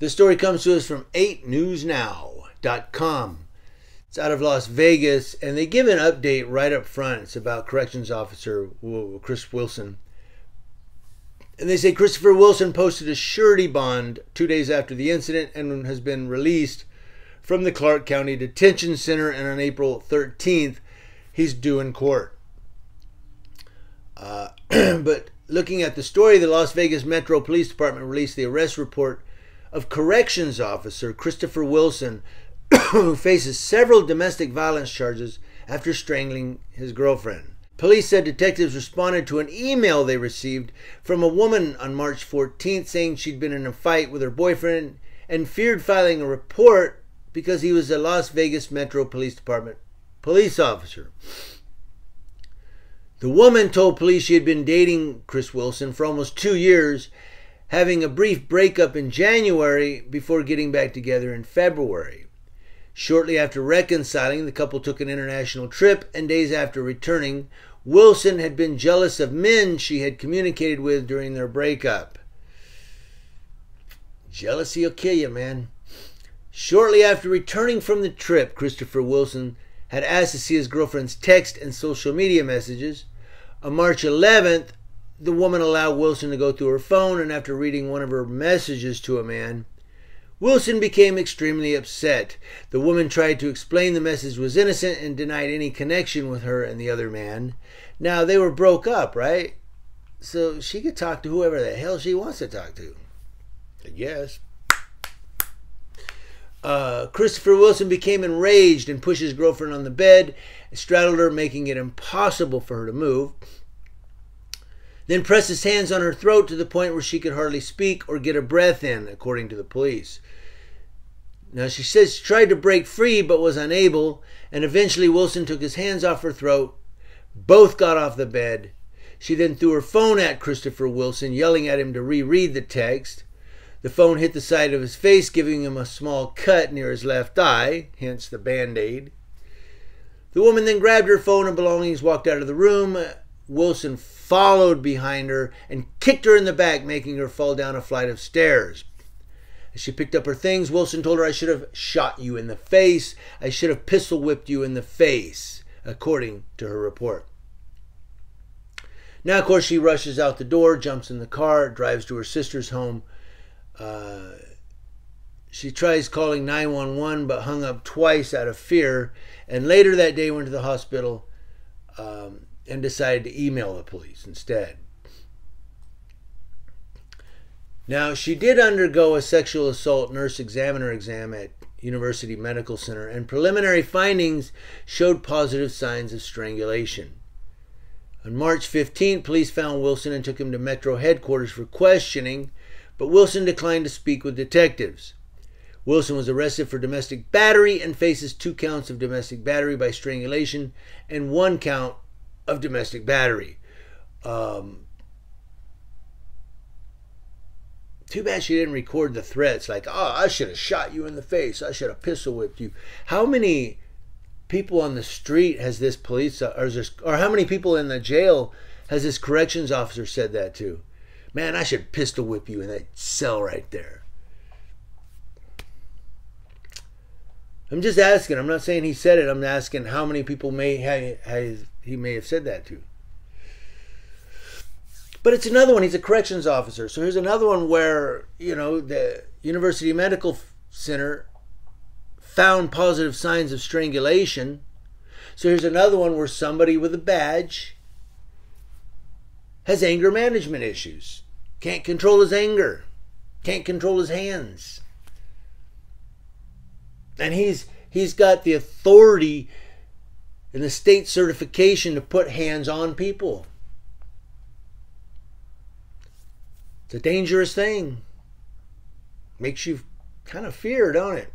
This story comes to us from 8newsnow.com. It's out of Las Vegas, and they give an update right up front. It's about Corrections Officer Chris Wilson. And they say Christopher Wilson posted a surety bond 2 days after the incident and has been released from the Clark County Detention Center, and on April 13th, he's due in court. But looking at the story, the Las Vegas Metro Police Department released the arrest report of Corrections Officer Christopher Wilson, who faces several domestic violence charges after strangling his girlfriend. Police said detectives responded to an email they received from a woman on March 14th saying she'd been in a fight with her boyfriend and feared filing a report because he was a Las Vegas Metro Police Department police officer. The woman told police she had been dating Chris Wilson for almost 2 years, having a brief breakup in January before getting back together in February. Shortly after reconciling, the couple took an international trip, and days after returning, Wilson had been jealous of men she had communicated with during their breakup. Jealousy will kill you, man. Shortly after returning from the trip, Christopher Wilson had asked to see his girlfriend's text and social media messages. On March 11th, the woman allowed Wilson to go through her phone, and after reading one of her messages to a man, Wilson became extremely upset. The woman tried to explain the message was innocent and denied any connection with her and the other man. Now, they were broke up, right? So she could talk to whoever the hell she wants to talk to, I guess. Christopher Wilson became enraged and pushed his girlfriend on the bed, straddled her, making it impossible for her to move. Then pressed his hands on her throat to the point where she could hardly speak or get a breath in, according to the police. Now, she says she tried to break free but was unable, and eventually Wilson took his hands off her throat. Both got off the bed. She then threw her phone at Christopher Wilson, yelling at him to reread the text. The phone hit the side of his face, giving him a small cut near his left eye, hence the Band-Aid. The woman then grabbed her phone and belongings, walked out of the room. Wilson followed behind her and kicked her in the back, making her fall down a flight of stairs. As she picked up her things, Wilson told her, "I should have shot you in the face. I should have pistol whipped you in the face," according to her report. Now, of course, she rushes out the door, jumps in the car, drives to her sister's home. She tries calling 911 but hung up twice out of fear, and later that day went to the hospital and decided to email the police instead. Now, she did undergo a sexual assault nurse examiner exam at University Medical Center, and preliminary findings showed positive signs of strangulation. On March 15th, police found Wilson and took him to Metro headquarters for questioning, but Wilson declined to speak with detectives. Wilson was arrested for domestic battery and faces 2 counts of domestic battery by strangulation and 1 count of domestic battery. Too bad she didn't record the threats like, "Oh, I should have shot you in the face. I should have pistol whipped you." How many people on the street has this police, or how many people in the jail has this corrections officer said that to? "Man, I should pistol whip you in that cell right there." I'm just asking. I'm not saying he said it. I'm asking how many people he may have said that to. But it's another one. He's a corrections officer. So here's another one where, the University Medical Center found positive signs of strangulation. So here's another one where somebody with a badge has anger management issues. Can't control his anger. Can't control his hands. And he's got the authority and the state certification to put hands on people. It's a dangerous thing. Makes you kind of fear, don't it?